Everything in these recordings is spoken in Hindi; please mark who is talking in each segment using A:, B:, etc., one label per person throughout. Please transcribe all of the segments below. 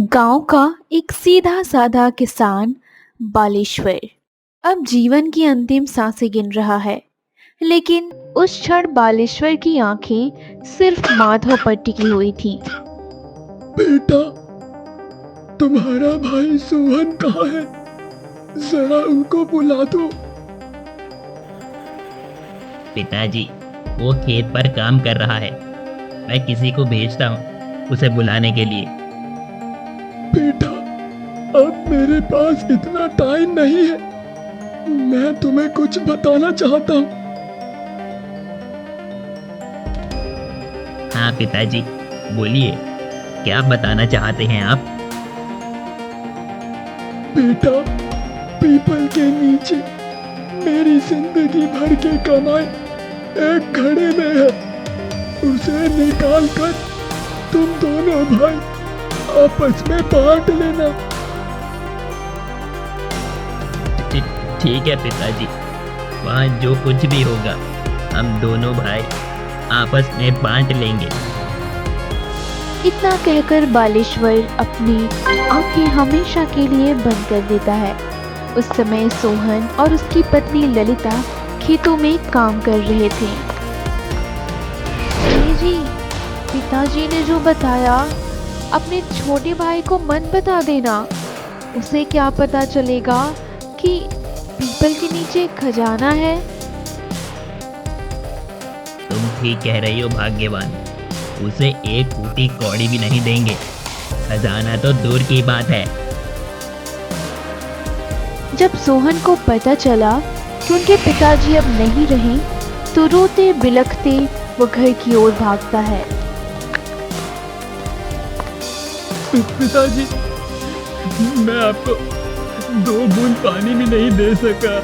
A: गांव का एक सीधा साधा किसान बालेश्वर अब जीवन की अंतिम सांसें गिन रहा है। लेकिन उस क्षण बालेश्वर की आंखें सिर्फ माधव पर टिकी हुई थीं।
B: बेटा, तुम्हारा भाई सोहन कहाँ है? जरा उनको बुला दो।
C: पिताजी, वो खेत पर काम कर रहा है। मैं किसी को भेजता हूँ उसे बुलाने के लिए।
B: बेटा, अब मेरे पास इतना टाइम नहीं है। मैं तुम्हें कुछ बताना चाहता हूँ।
C: हाँ पिताजी, बोलिए, क्या बताना चाहते हैं आप?
B: बेटा, पीपल के नीचे मेरी जिंदगी भर की कमाई एक घड़े में है। उसे निकाल कर तुम दोनों भाई आपस में बांट लेना।
C: ठीक है पिताजी, वहाँ जो कुछ भी होगा हम दोनों भाई आपस में बांट लेंगे।
A: इतना कहकर बालेश्वर अपनी आंखें हमेशा के लिए बंद कर देता है। उस समय सोहन और उसकी पत्नी ललिता खेतों में काम कर रहे थे। जी, पिताजी ने जो बताया, अपने छोटे भाई को मत बता देना। उसे क्या पता चलेगा कि पीपल के नीचे खजाना है।
C: तुम ठीक कह रही हो भाग्यवान, उसे एक फूटी कौड़ी भी नहीं देंगे। खजाना तो दूर की बात है।
A: जब सोहन को पता चला कि उनके पिताजी अब नहीं रहे, तो रोते बिलखते वो घर की ओर भागता है।
B: पिताजी, मैं आपको 2 बूंद पानी भी नहीं दे सका।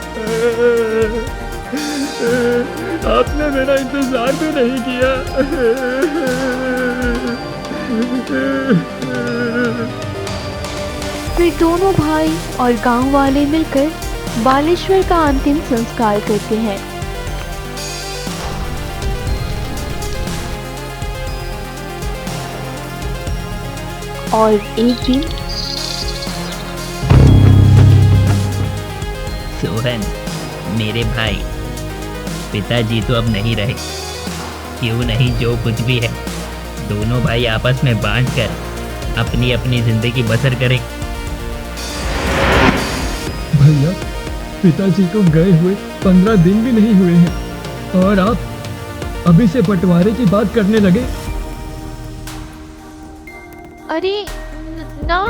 B: आपने मेरा इंतजार भी नहीं किया।
A: फिर दोनों भाई और गांव वाले मिलकर बालेश्वर का अंतिम संस्कार करते हैं। और एक दिन
C: सोहन, मेरे भाई, पिताजी तो अब नहीं रहे। क्यों नहीं, जो कुछ भी है दोनों भाई आपस में बांट कर अपनी अपनी जिंदगी बसर करें।
B: भैया, पिताजी को गए हुए 15 दिन भी नहीं हुए हैं और आप अभी से बंटवारे की बात करने लगे।
A: अरे ना,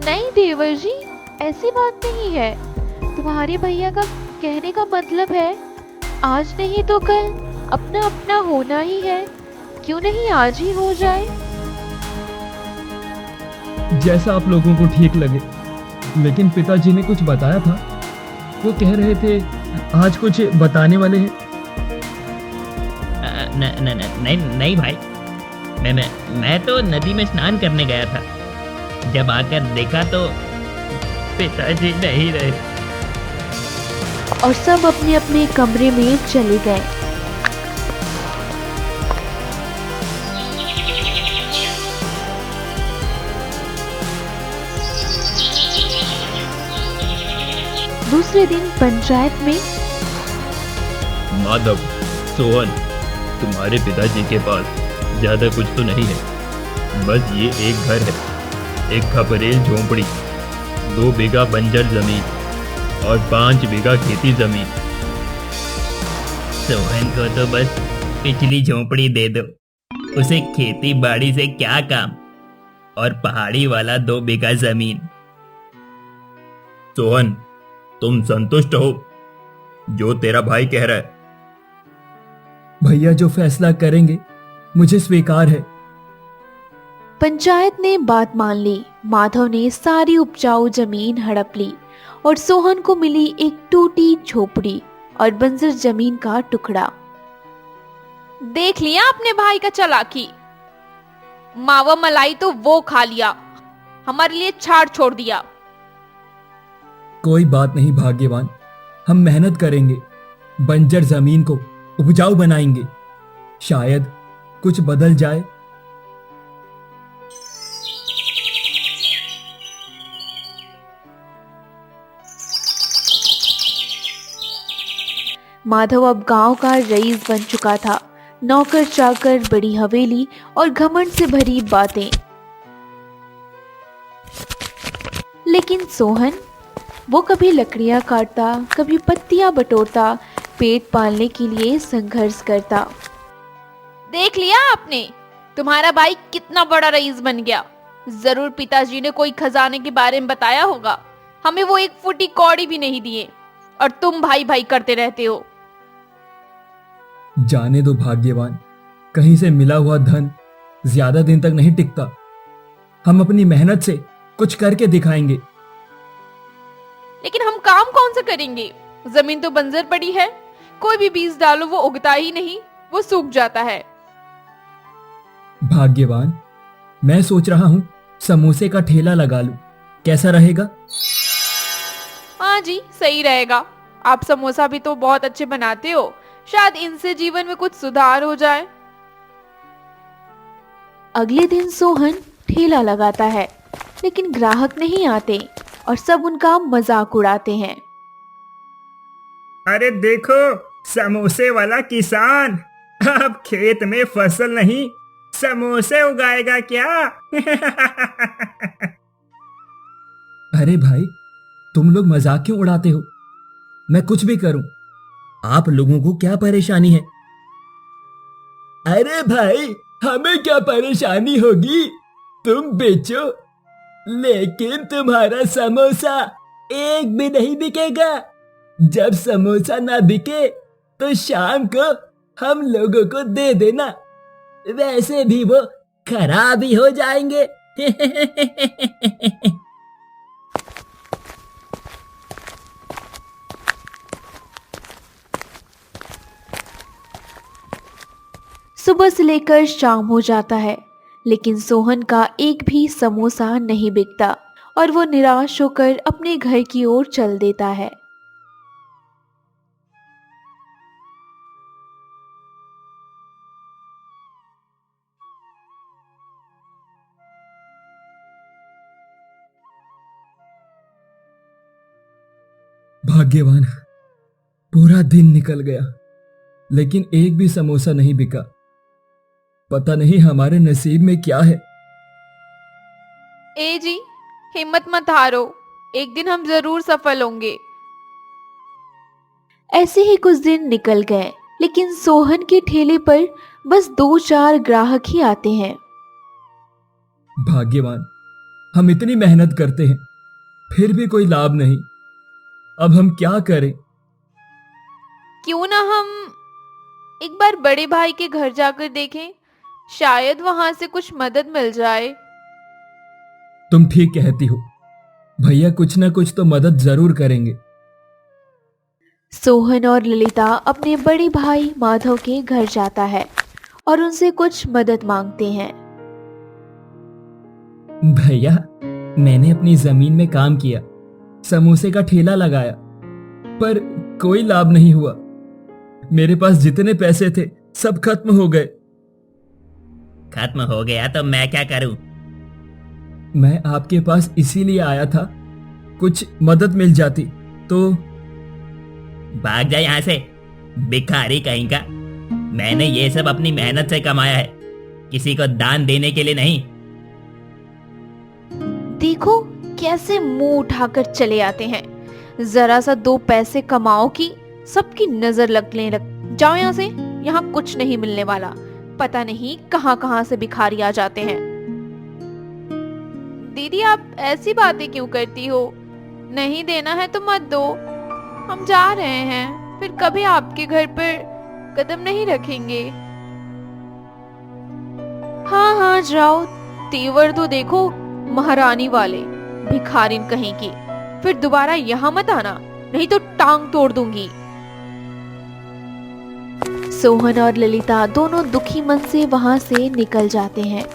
A: नहीं देवर जी, ऐसी बात नहीं है। तुम्हारे भैया का कहने का मतलब है, आज नहीं तो कल अपना अपना होना ही है। क्यों नहीं आज ही हो जाए?
B: जैसा आप लोगों को ठीक लगे, लेकिन पिताजी ने कुछ बताया था। वो कह रहे थे आज कुछ बताने वाले हैं।
C: नहीं नहीं भाई, मैं तो नदी में स्नान करने गया था। जब आकर देखा तो पिताजी नहीं रहे।
A: और सब अपने अपने कमरे में चले गए। दूसरे दिन पंचायत में
C: माधव, सोहन, तुम्हारे पिताजी के पास ज्यादा कुछ तो नहीं है। बस ये एक घर है, एक खपरेल झोंपड़ी, 2 बीघा बंजर जमीन और 5 बीघा खेती जमीन। सोहन को तो बस पिछली झोंपड़ी दे दो, उसे खेती बाड़ी से क्या काम, और पहाड़ी वाला 2 बीघा जमीन। सोहन, तुम संतुष्ट हो? जो तेरा भाई कह रहा है।
B: भैया जो फैसला करेंगे मुझे स्वीकार है।
A: पंचायत ने बात मान ली। माधव ने सारी उपजाऊ जमीन हड़प ली और सोहन को मिली एक टूटी झोपड़ी और बंजर जमीन का टुकड़ा।
D: देख लिया अपने भाई का चालाकी। मावा मलाई तो वो खा लिया, हमारे लिए छाड़ छोड़ दिया।
B: कोई बात नहीं भाग्यवान, हम मेहनत करेंगे, बंजर जमीन को उपजाऊ बनाएंगे। शायद कुछ बदल जाए।
A: माधव अब गांव का रईस बन चुका था। नौकर चाकर, बड़ी हवेली और घमंड से भरी बातें। लेकिन सोहन, वो कभी लकड़ियां काटता, कभी पत्तियां बटोरता, पेट पालने के लिए संघर्ष करता।
D: देख लिया आपने, तुम्हारा भाई कितना बड़ा रईस बन गया। जरूर पिताजी ने कोई खजाने के बारे में बताया होगा। हमें वो 1 फुटी कौड़ी भी नहीं दिए और तुम भाई भाई करते रहते हो।
B: जाने दो भाग्यवान, कहीं से मिला हुआ धन ज्यादा दिन तक नहीं टिकता। हम अपनी मेहनत से कुछ करके दिखाएंगे।
D: लेकिन हम काम कौन सा करेंगे? जमीन तो बंजर पड़ी है, कोई भी बीज डालो वो उगता ही नहीं, वो सूख जाता है।
B: भाग्यवान, मैं सोच रहा हूँ समोसे का ठेला लगा लूं, कैसा रहेगा?
D: हाँ जी, सही रहेगा। आप समोसा भी तो बहुत अच्छे बनाते हो, शायद इनसे जीवन में कुछ सुधार हो जाए।
A: अगले दिन सोहन ठेला लगाता है, लेकिन ग्राहक नहीं आते और सब उनका मजाक उड़ाते हैं।
E: अरे देखो, समोसे वाला किसान अब खेत में फसल नहीं समोसे उगाएगा क्या?
B: अरे भाई, तुम लोग मजाक क्यों उड़ाते हो? मैं कुछ भी करूं, आप लोगों को क्या परेशानी है? अरे भाई, हमें क्या परेशानी होगी? तुम बेचो, लेकिन तुम्हारा समोसा एक भी नहीं बिकेगा। जब समोसा ना बिके तो शाम को हम लोगों को दे देना, वैसे भी वो खराब ही हो जाएंगे।
A: सुबह से लेकर शाम हो जाता है, लेकिन सोहन का एक भी समोसा नहीं बिकता और वो निराश होकर अपने घर की ओर चल देता है।
B: भाग्यवान, पूरा दिन निकल गया, लेकिन एक भी समोसा नहीं बिका। पता नहीं हमारे नसीब में क्या है।
D: ए जी, हिम्मत मत हारो, एक दिन हम जरूर सफल होंगे।
A: ऐसे ही कुछ दिन निकल गए, लेकिन सोहन के ठेले पर बस 2-4 ग्राहक ही आते हैं।
B: भाग्यवान, हम इतनी मेहनत करते हैं, फिर भी कोई लाभ नहीं। अब हम क्या करें?
D: क्यों ना हम एक बार बड़े भाई के घर जाकर देखें, शायद वहां से कुछ मदद मिल जाए।
B: तुम ठीक कहती हो, भैया कुछ ना कुछ तो मदद जरूर करेंगे।
A: सोहन और ललिता अपने बड़े भाई माधव के घर जाता है और उनसे कुछ मदद मांगते हैं।
B: भैया, मैंने अपनी जमीन में काम किया, समोसे का ठेला लगाया, पर कोई लाभ नहीं हुआ। मेरे पास जितने पैसे थे सब खत्म हो गए।
E: खत्म हो गया तो मैं क्या करूं?
B: मैं आपके पास इसीलिए आया था, कुछ मदद मिल जाती तो।
E: भाग जा यहाँ से, भिखारी कहीं का। मैंने ये सब अपनी मेहनत से कमाया है, किसी को दान देने के लिए नहीं।
A: देखो कैसे मुंह उठाकर चले आते हैं। जरा सा 2 पैसे कमाओ कि सबकी नजर लगने लग जाओ यहाँ से। यहाँ कुछ नहीं मिलने वाला, पता नहीं कहाँ कहाँ से भिखारी आ जाते हैं।
D: दीदी, आप ऐसी बातें क्यों करती हो? नहीं देना है तो मत दो, हम जा रहे हैं, फिर कभी आपके घर पर कदम नहीं रखेंगे।
A: हाँ हाँ जाओ, तेवर तो देखो महारानी वाले, भिखारिन कहीं की। फिर दोबारा यहाँ मत आना, नहीं तो टांग तोड़ दूंगी। सोहन और ललिता दोनों दुखी मन से वहां से निकल जाते हैं।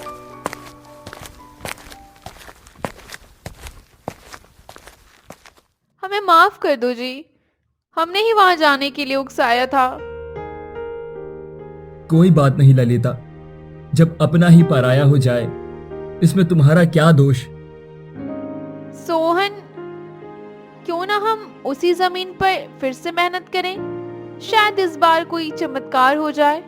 D: हमें माफ कर दो जी, हमने ही वहां जाने के लिए उकसाया था।
B: कोई बात नहीं ललिता, जब अपना ही पराया हो जाए इसमें तुम्हारा क्या दोष।
D: सोहन, क्यों ना हम उसी जमीन पर फिर से मेहनत करें, शायद इस बार कोई चमत्कार हो जाए।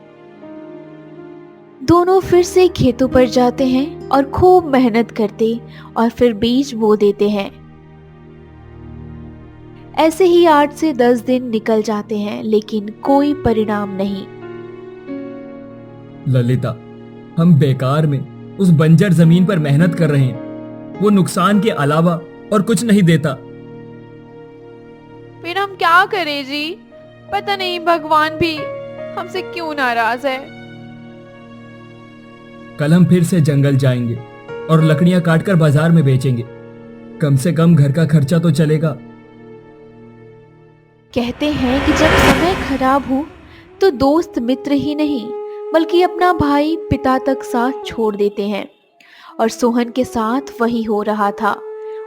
A: दोनों फिर से खेतों पर जाते हैं और खूब मेहनत करते और फिर बीज बो देते हैं। ऐसे ही 8 से 10 दिन निकल जाते हैं, लेकिन कोई परिणाम नहीं।
B: ललिता, हम बेकार में उस बंजर जमीन पर मेहनत कर रहे हैं, वो नुकसान के अलावा और कुछ नहीं देता।
D: फिर हम क्या करें जी? पता नहीं भगवान भी हमसे क्यों नाराज है।
B: कल हम फिर से जंगल जाएंगे और लकड़ियां काटकर बाजार में बेचेंगे, कम से कम घर का खर्चा तो चलेगा।
A: कहते हैं कि जब समय खराब हो तो दोस्त मित्र ही नहीं बल्कि अपना भाई पिता तक साथ छोड़ देते हैं, और सोहन के साथ वही हो रहा था।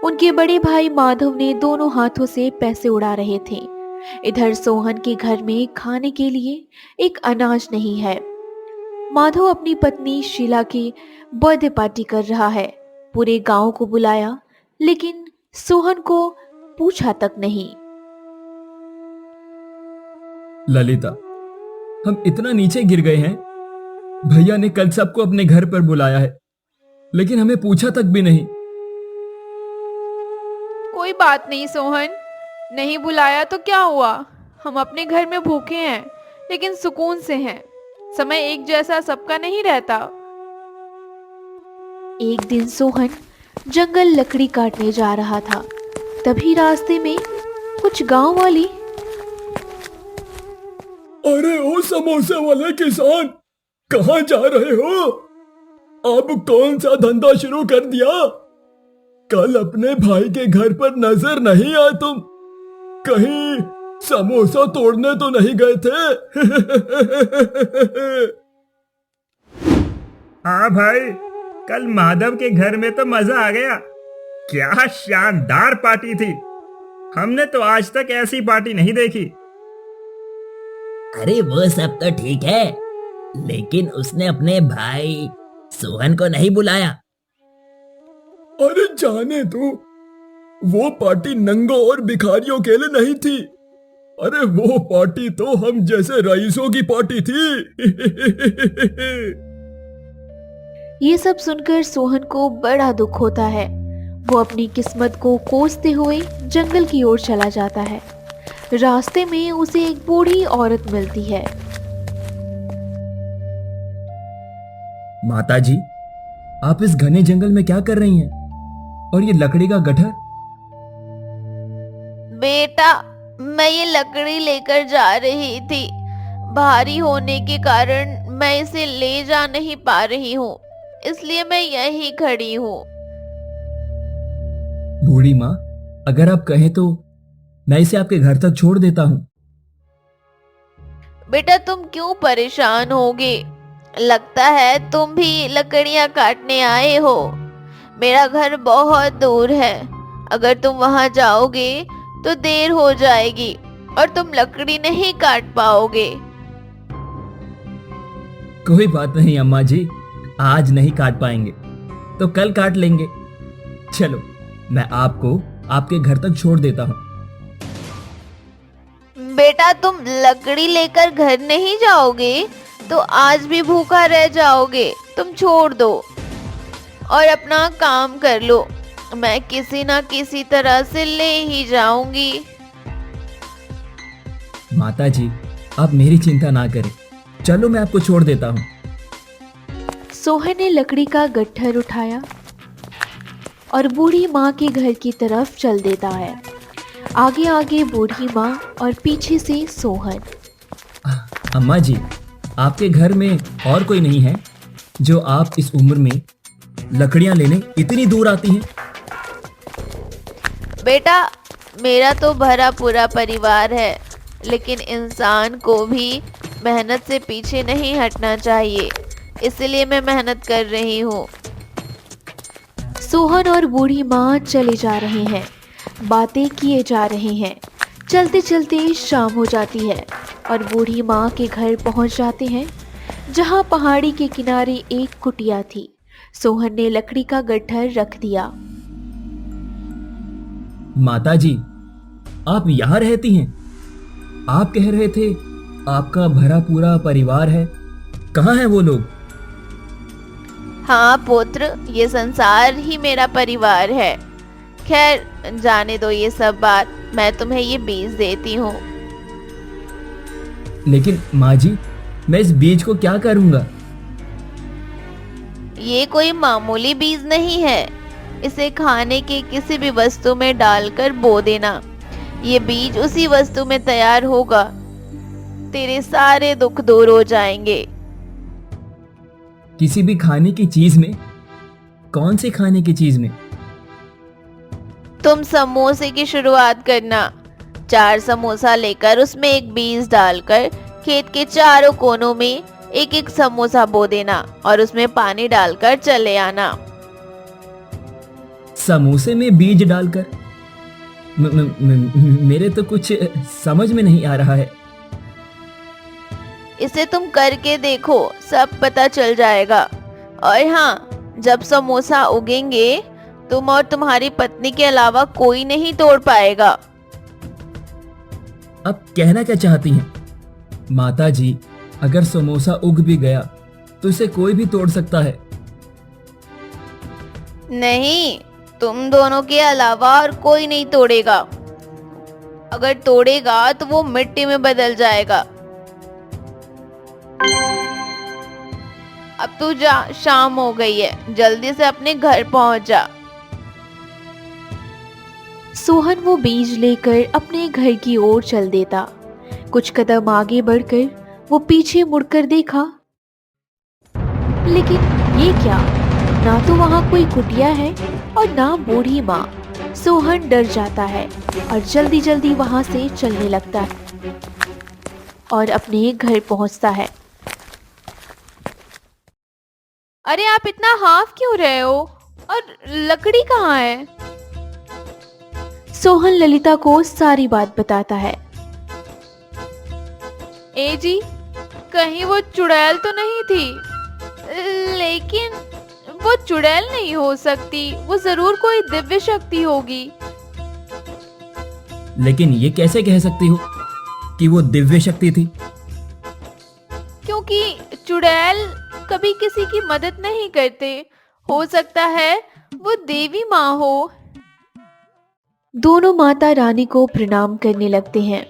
A: उनके बड़े भाई माधव ने दोनों हाथों से पैसे उड़ा रहे थे। इधर सोहन के घर में खाने के लिए एक अनाज नहीं है। माधव अपनी पत्नी शीला की बर्थडे पार्टी कर रहा है। पूरे गांव को बुलाया, लेकिन सोहन को पूछा तक नहीं।
B: ललिता, हम इतना नीचे गिर गए हैं। भैया ने कल सबको अपने घर पर बुलाया है, लेकिन हमें पूछा तक भी नहीं।
D: कोई बात नहीं सोहन, नहीं बुलाया तो क्या हुआ? हम अपने घर में भूखे हैं लेकिन सुकून से हैं। समय एक जैसा सबका नहीं रहता।
A: एक दिन सोहन जंगल लकड़ी काटने जा रहा था। तभी रास्ते में कुछ गांव वाली,
B: अरे ओ समोसे वाले किसान, कहाँ जा रहे हो? अब कौन सा धंधा शुरू कर दिया? कल अपने भाई के घर पर नजर नहीं आए तुम? कहीं समोसा तोड़ने तो नहीं गए थे?
C: हाँ भाई, कल माधव के घर में तो मजा आ गया। क्या शानदार पार्टी थी। हमने तो आज तक ऐसी पार्टी नहीं देखी।
E: अरे वो सब तो ठीक है, लेकिन उसने अपने भाई सोहन को नहीं बुलाया।
B: अरे जाने तू, वो पार्टी नंगों और भिखारियों के लिए नहीं थी। अरे वो पार्टी तो हम जैसे रईसों की पार्टी थी।
A: ये सब सुनकर सोहन को बड़ा दुख होता है। वो अपनी किस्मत को कोसते हुए जंगल की ओर चला जाता है। रास्ते में उसे एक बूढ़ी औरत मिलती है।
B: माताजी, आप इस घने जंगल में क्या कर रही हैं? और ये लकड़ी का गट्ठर?
A: बेटा, मैं ये लकड़ी लेकर जा रही थी। भारी होने के कारण मैं इसे ले जा नहीं पा रही हूँ, इसलिए मैं यहीं खड़ी हूँ।
B: बूढ़ी माँ, अगर आप कहें तो मैं इसे आपके घर तक छोड़ देता हूँ।
A: बेटा, तुम क्यों परेशान होगे? लगता है तुम भी लकड़ियाँ काटने आए हो। मेरा घर बहुत दूर है। अगर तुम वहां जाओगे तो देर हो जाएगी और तुम लकड़ी नहीं काट पाओगे।
B: कोई बात नहीं अम्मा जी, आज नहीं काट पाएंगे तो कल काट लेंगे। चलो, मैं आपको आपके घर तक छोड़ देता हूँ।
A: बेटा, तुम लकड़ी लेकर घर नहीं जाओगे तो आज भी भूखा रह जाओगे। तुम छोड़ दो और अपना काम कर लो। मैं किसी ना किसी तरह से ले ही जाऊंगी।
B: माता जी, आप मेरी चिंता ना करें। चलो, मैं आपको छोड़ देता हूँ।
A: सोहन ने लकड़ी का गट्ठर उठाया और बूढ़ी माँ के घर की तरफ चल देता है। आगे आगे बूढ़ी माँ और पीछे से सोहन।
B: अम्मा जी, आपके घर में और कोई नहीं है जो आप इस उम्र में लकड़ियां लेने इतनी दूर आती हैं?
A: बेटा, मेरा तो भरा पूरा परिवार है, लेकिन इंसान को भी मेहनत से पीछे नहीं हटना चाहिए, इसलिए मैं मेहनत कर रही हूँ। सोहन और बूढ़ी माँ चले जा रहे हैं, बातें किए जा रहे हैं। चलते चलते शाम हो जाती है और बूढ़ी माँ के घर पहुंच जाते हैं, जहां पहाड़ी के किनारे एक कुटिया थी। सोहन ने लकड़ी का गट्ठर रख दिया।
B: माता जी, आप यहाँ रहती हैं? आप कह रहे थे आपका भरा पूरा परिवार है, कहाँ है वो लोग?
D: हाँ पुत्र, ये संसार ही मेरा परिवार है। खैर जाने दो ये सब बात, मैं तुम्हें ये बीज देती हूँ।
B: लेकिन माँ जी, मैं इस बीज को क्या करूँगा?
D: ये कोई मामूली बीज नहीं है, इसे खाने की किसी भी वस्तु में डालकर बो देना। ये बीज उसी वस्तु में तैयार होगा, तेरे सारे दुख दूर हो जाएंगे।
B: किसी भी खाने की चीज में? कौन सी खाने की चीज में?
D: तुम समोसे की शुरुआत करना। 4 समोसा लेकर उसमें एक बीज डालकर खेत के चारों कोनों में एक एक समोसा बो देना और उसमें पानी डालकर चले आना।
B: समोसे में बीज डालकर? मेरे तो कुछ समझ में नहीं आ रहा है।
D: इसे तुम करके देखो, सब पता चल जाएगा। और हाँ, जब समोसा उगेंगे तुम और तुम्हारी पत्नी के अलावा कोई नहीं तोड़ पाएगा।
B: अब कहना क्या चाहती हैं? माता जी, अगर समोसा उग भी गया तो इसे कोई भी तोड़ सकता है।
D: नहीं, तुम दोनों के अलावा और कोई नहीं तोड़ेगा। अगर तोड़ेगा तो वो मिट्टी में बदल जाएगा। अब तू जा, शाम हो गई है, जल्दी से अपने घर पहुंच जा।
A: सोहन वो बीज लेकर अपने घर की ओर चल देता। कुछ कदम आगे बढ़कर वो पीछे मुड़कर देखा, लेकिन ये क्या, ना तो वहां कोई कुटिया है और ना बूढ़ी माँ। सोहन डर जाता है और जल्दी जल्दी वहां से चलने लगता है और अपने घर पहुंचता है।
D: अरे आप इतना हाफ क्यों रहे हो? और लकड़ी कहाँ है?
A: सोहन ललिता को सारी बात बताता है।
D: ए जी, कहीं वो चुड़ैल तो नहीं थी? लेकिन वो चुड़ैल नहीं हो सकती, वो जरूर कोई दिव्य शक्ति होगी।
B: लेकिन ये कैसे कह सकती हो कि वो दिव्य शक्ति थी?
D: क्योंकि चुड़ैल कभी किसी की मदद नहीं करते। हो सकता है वो देवी माँ हो।
A: दोनों माता रानी को प्रणाम करने लगते हैं।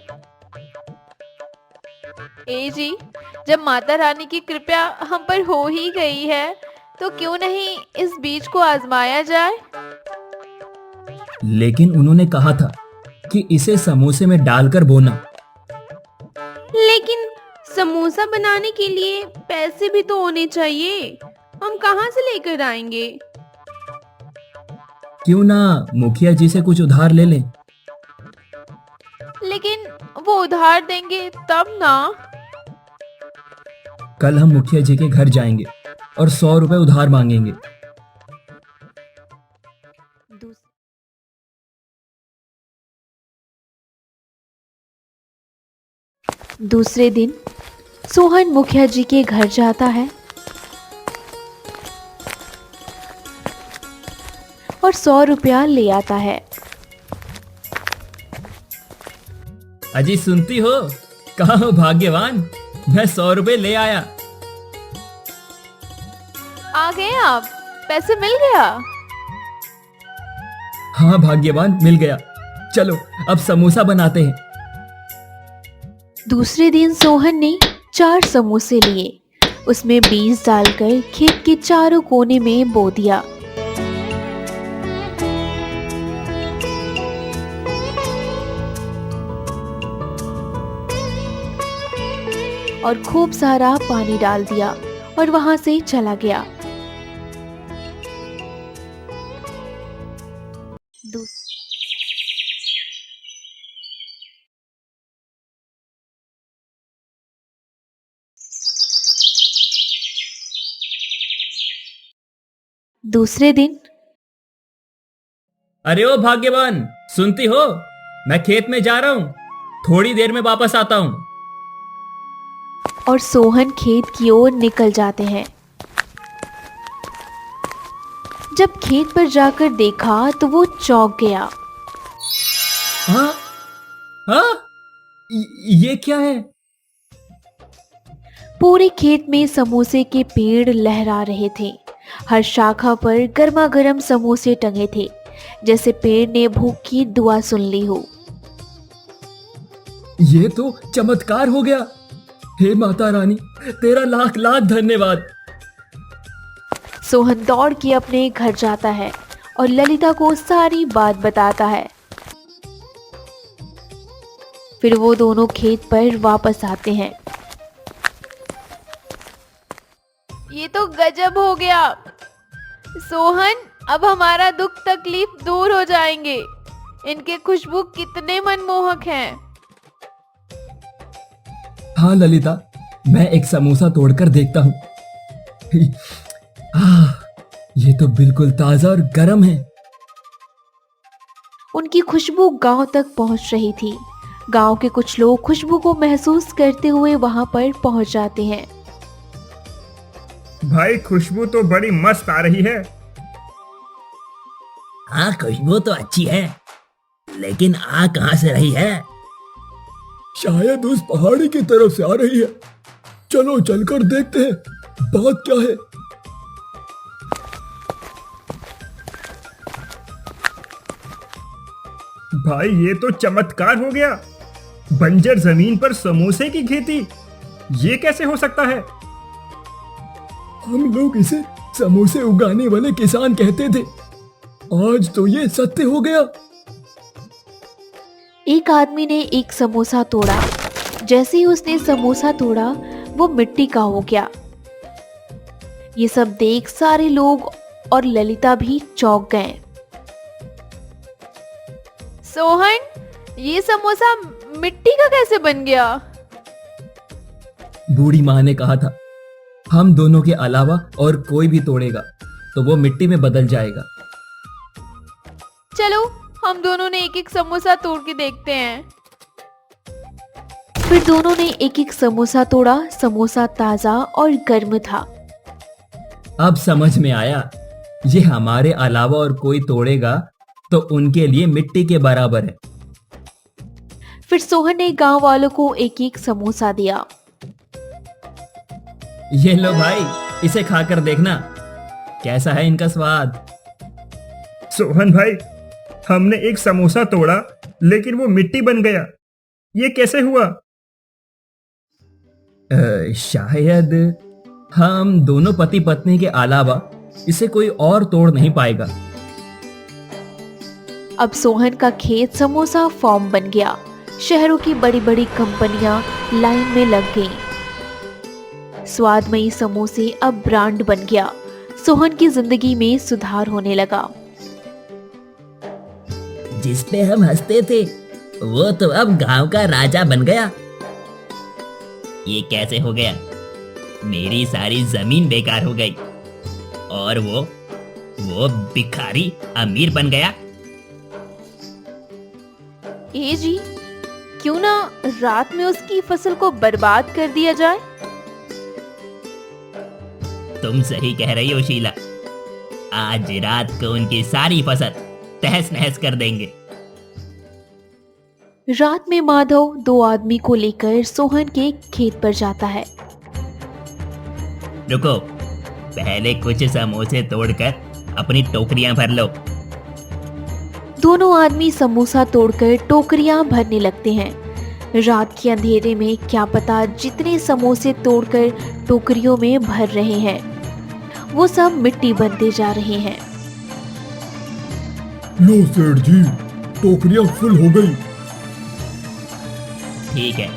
D: ए जी, जब माता रानी की कृपा हम पर हो ही गई है तो क्यों नहीं इस बीज को आजमाया जाए?
B: लेकिन उन्होंने कहा था कि इसे समोसे में डालकर बोना।
D: लेकिन समोसा बनाने के लिए पैसे भी तो होने चाहिए, हम कहाँ से लेकर आएंगे?
B: क्यों ना मुखिया जी से कुछ उधार ले लें?
D: लेकिन वो उधार देंगे तब ना।
B: कल हम मुखिया जी के घर जाएंगे और 100 रुपए उधार मांगेंगे।
A: दूसरे दिन सोहन मुखिया जी के घर जाता है और 100 रुपया ले आता है।
B: अजी सुनती हो? कहाँ हो भाग्यवान, मैं 100 रुपए ले आया।
D: आ गए आप? पैसे मिल गया?
B: हाँ भाग्यवान, मिल गया। चलो अब समोसा बनाते हैं।
A: दूसरे दिन सोहन ने 4 समोसे लिए, उसमें बीज डालकर खेत के चारों कोने में बो दिया। और खूब सारा पानी डाल दिया और वहां से चला गया। दूसरे दिन
B: अरे ओ भाग्यवान, सुनती हो? मैं खेत में जा रहा हूँ,
E: थोड़ी देर में वापस आता हूँ।
A: और सोहन खेत की ओर निकल जाते हैं। जब खेत पर जाकर देखा तो वो चौंक गया।
E: हाँ हाँ, ये क्या है?
A: पूरे खेत में समोसे के पेड़ लहरा रहे थे। हर शाखा पर गर्मा गर्म समोसे टंगे थे, जैसे पेड़ ने भूख की दुआ सुन ली हो।
B: ये तो चमत्कार हो गया। हे माता रानी, तेरा लाख लाख धन्यवाद।
A: सोहन दौड़ के अपने घर जाता है और ललिता को सारी बात बताता है। फिर वो दोनों खेत पर वापस आते हैं।
D: ये तो गजब हो गया सोहन, अब हमारा दुख तकलीफ दूर हो जाएंगे। इनके खुशबू कितने मनमोहक हैं।
B: हाँ ललिता, मैं एक समोसा तोड़कर देखता हूँ। ये तो बिल्कुल ताजा और गर्म है।
A: उनकी खुशबू गांव तक पहुंच रही थी। गांव के कुछ लोग खुशबू को महसूस करते हुए वहां पर पहुंच जाते हैं।
C: भाई खुशबू तो बड़ी मस्त आ रही है।
E: हाँ, खुशबू तो अच्छी है, लेकिन आ कहाँ से रही है?
B: शायद उस पहाड़ी की तरफ से आ रही है। चलो चलकर देखते हैं बात क्या है।
C: भाई ये तो चमत्कार हो गया। बंजर जमीन पर समोसे की खेती, ये कैसे हो सकता है?
B: हम लोग इसे समोसे उगाने वाले किसान कहते थे। आज तो ये सत्य हो गया।
A: एक आदमी ने एक समोसा तोड़ा। जैसे ही उसने समोसा तोड़ा, वो मिट्टी का हो गया। ये सब देख सारे लोग और ललिता भी चौंक गए।
D: सोहन, ये समोसा मिट्टी का कैसे बन गया?
B: बूढ़ी माँ ने कहा था, हम दोनों के अलावा और कोई भी तोड़ेगा तो वो मिट्टी में बदल जाएगा।
D: चलो हम दोनों ने एक एक समोसा तोड़ के देखते हैं।
A: फिर दोनों ने एक एक समोसा तोड़ा। समोसा ताजा और गर्म था।
B: अब समझ में आया, ये हमारे अलावा और कोई तोड़ेगा तो उनके लिए मिट्टी के बराबर है।
A: फिर सोहन ने गांव वालों को एक एक समोसा दिया।
B: ये लो भाई, इसे खाकर देखना कैसा है इनका स्वाद।
C: सोहन भाई, हमने एक समोसा तोड़ा लेकिन वो मिट्टी बन गया, ये कैसे हुआ?
B: शायद हम दोनों पति पत्नी के अलावा इसे कोई और तोड़ नहीं पाएगा।
A: अब सोहन का खेत समोसा फॉर्म बन गया। शहरों की बड़ी बड़ी कंपनियां लाइन में लग गईं। स्वादमयी समोसे अब ब्रांड बन गया। सोहन की जिंदगी में सुधार होने लगा।
E: जिस पे हम हंसते थे वो तो अब गांव का राजा बन गया। ये कैसे हो गया? मेरी सारी जमीन बेकार हो गई और वो भिखारी अमीर बन गया।
D: ए जी, क्यों ना रात में उसकी फसल को बर्बाद कर दिया जाए?
E: तुम सही कह रही हो शीला, आज रात को उनकी सारी फसल तहस नहस कर देंगे।
A: रात में माधव दो आदमी को लेकर सोहन के खेत पर जाता है।
E: रुको, पहले कुछ समोसे तोड़कर अपनी टोकरियां भर लो।
A: दोनों आदमी समोसा तोड़कर टोकरियां भरने लगते हैं। रात के अंधेरे में क्या पता जितने समोसे तोड़कर टोकरियों में भर रहे हैं, वो सब मिट्टी बनते जा रहे हैं।
B: लो सेठ जी, टोकरियां फुल हो गई।
E: ठीक है,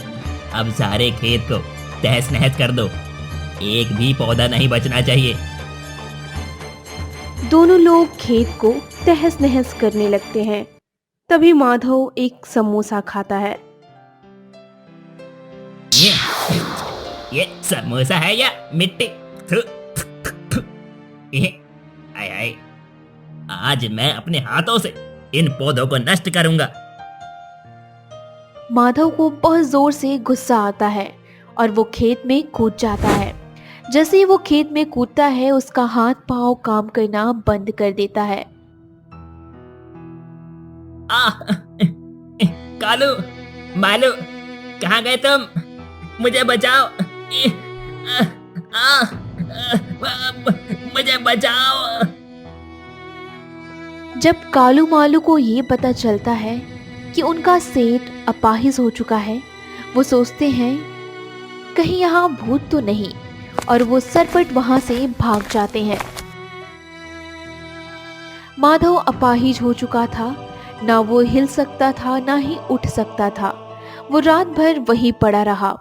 E: अब सारे खेत को तहस नहस कर दो, एक भी पौधा नहीं बचना चाहिए।
F: दोनों लोग खेत को तहस नहस करने लगते हैं। तभी माधव एक समोसा खाता है।
E: ये समोसा है या मिट्टी? थु, थु, थु, थु। ये, आय आय, आज मैं अपने हाथों से इन पौधों को नष्ट करूंगा।
F: माधव को बहुत जोर से गुस्सा आता है और वो खेत में कूद जाता है। जैसे ही वो खेत में कूदता है उसका हाथ पांव काम करना बंद कर देता है।
E: आ, कालू, मालू, कहाँ गए तुम? मुझे बचाओ। मुझे बचाओ।
F: जब कालू मालू को ये पता चलता है कि उनका सेठ अपाहिज हो चुका है, वो सोचते हैं कहीं यहाँ भूत तो नहीं, और वो सरपट वहां से भाग जाते हैं। माधव अपाहिज हो चुका था, ना वो हिल सकता था ना ही उठ सकता था। वो रात भर वहीं पड़ा रहा।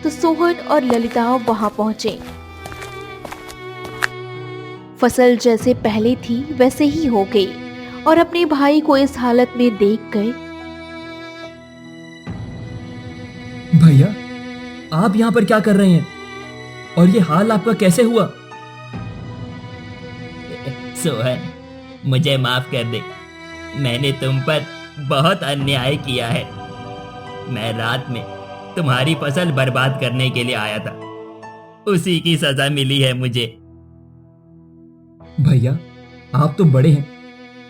F: तो सोहन और ललिता वहां पहुंचे। फसल जैसे पहले थी वैसे ही हो गई और अपने भाई को इस हालत में देखकर
B: भैया, आप यहाँ पर क्या कर रहे हैं? और ये हाल आपका कैसे हुआ?
E: सोहन, मुझे माफ कर दे। मैंने तुम पर बहुत अन्याय किया है। मैं रात में तुम्हारी फसल बर्बाद करने के लिए आया था। उसी की सजा मिली है मुझे।
B: भैया, आप तो बड़े हैं।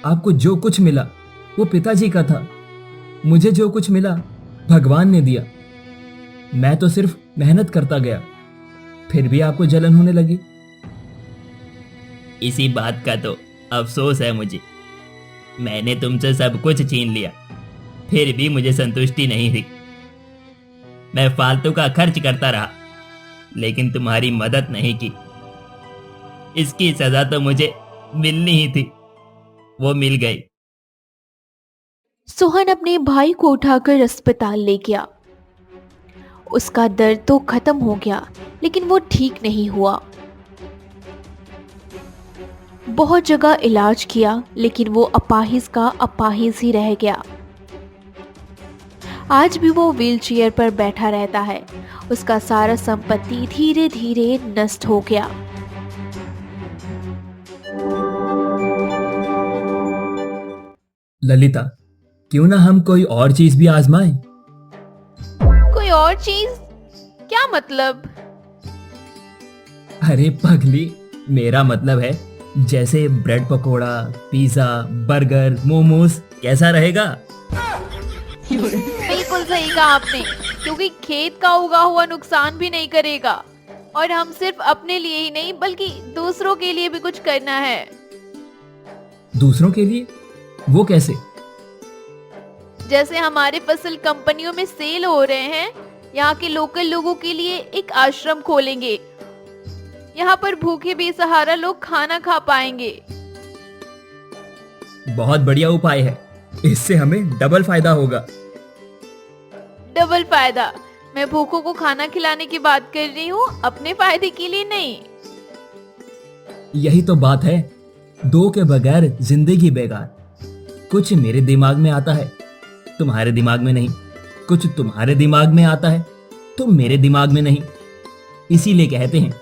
B: आपको जो कुछ मिला वो पिताजी का था। मुझे जो कुछ मिला भगवान ने दिया। मैं तो सिर्फ मेहनत करता गया, फिर भी आपको जलन होने लगी।
E: इसी बात का तो अफसोस है मुझे। मैंने तुमसे सब कुछ छीन लिया, फिर भी मुझे संतुष्टि नहीं थी। मैं फालतू का खर्च करता रहा, लेकिन तुम्हारी मदद नहीं की। इसकी सजा तो मुझे मिलनी ही थी, वो मिल गई।
F: सोहन अपने भाई को उठाकर अस्पताल ले गया। उसका दर्द तो खत्म हो गया, लेकिन वो ठीक नहीं हुआ। बहुत जगह इलाज किया, लेकिन वो अपाहिज का अपाहिज ही रह गया। आज भी वो व्हीलचेयर पर बैठा रहता है। उसका सारा संपत्ति धीरे धीरे नष्ट हो गया।
B: ललिता, क्यों ना हम कोई और चीज भी आजमाएं?
D: कोई और चीज? क्या मतलब?
B: अरे पगली, मेरा मतलब है जैसे bread pakora, pizza, burger, momos, कैसा रहेगा?
D: बिल्कुल सही कहा आपने, क्योंकि खेत का उगा हुआ नुकसान भी नहीं करेगा और हम सिर्फ अपने लिए ही नहीं बल्कि दूसरों के लिए भी कुछ करना है।
B: दूसरों के लिए? वो कैसे?
D: जैसे हमारे फसल कंपनियों में सेल हो रहे हैं, यहाँ के लोकल लोगों के लिए एक आश्रम खोलेंगे। यहाँ पर भूखे बेसहारा लोग खाना खा पाएंगे।
B: बहुत बढ़िया उपाय है। इससे हमें डबल फायदा होगा।
D: डबल फायदा? मैं भूखों को खाना खिलाने की बात कर रही हूँ, अपने फायदे के लिए नहीं।
B: यही तो बात है, दो के बगैर जिंदगी बेकार। कुछ मेरे दिमाग में आता है, तुम्हारे दिमाग में नहीं। कुछ तुम्हारे दिमाग में आता है, तो मेरे दिमाग में नहीं। इसीलिए कहते हैं,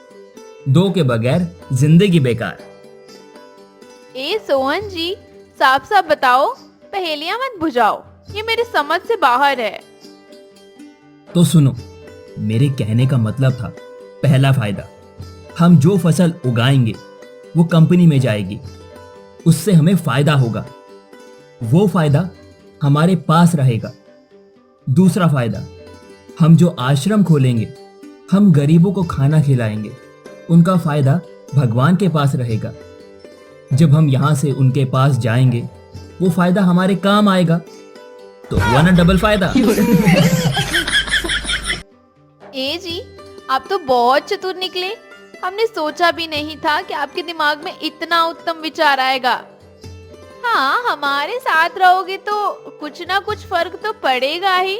B: दो के बगैर जिंदगी बेकार।
D: ए सोहन जी, साफ साफ बताओ, पहेलियां मत बुझाओ, ये मेरे समझ से बाहर है।
B: तो सुनो, मेरे कहने का मतलब था, पहला फायदा, हम जो फसल उगाएंगे वो कंपनी में जाएगी, उससे हमें फायदा होगा। वो फायदा हमारे पास रहेगा। दूसरा फायदा, हम जो आश्रम खोलेंगे, हम गरीबों को खाना खिलाएंगे, उनका फायदा भगवान के पास रहेगा। जब हम यहां से उनके पास जाएंगे, वो फायदा हमारे काम आएगा। तो हुआ ना डबल फायदा।
D: ए जी, आप तो बहुत चतुर निकले। हमने सोचा भी नहीं था कि आपके दिमाग में इतना उत्तम विचार आएगा। हाँ, हमारे साथ रहोगे तो कुछ ना कुछ फर्क तो पड़ेगा ही।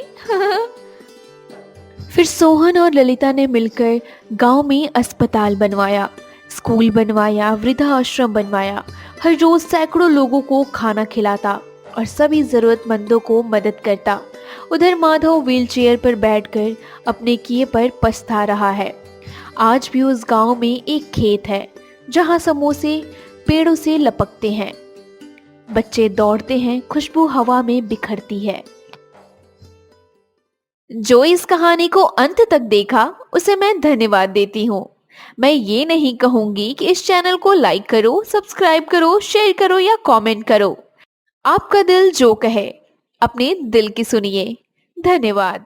F: फिर सोहन और ललिता ने मिलकर गांव में अस्पताल बनवाया, स्कूल बनवाया, वृद्धाश्रम बनवाया। हर रोज सैकड़ों लोगों को खाना खिलाता और सभी जरूरतमंदों को मदद करता। उधर माधव व्हीलचेयर पर बैठकर अपने किए पर पछता रहा है। आज भी उस गांव में एक खेत है जहां समोसे पेड़ों से लपकते हैं। बच्चे दौड़ते हैं, खुशबू हवा में बिखरती है। जो इस कहानी को अंत तक देखा उसे मैं धन्यवाद देती हूँ। मैं ये नहीं कहूंगी कि इस चैनल को लाइक करो, सब्सक्राइब करो, शेयर करो या कमेंट करो। आपका दिल जो कहे अपने दिल की सुनिए। धन्यवाद।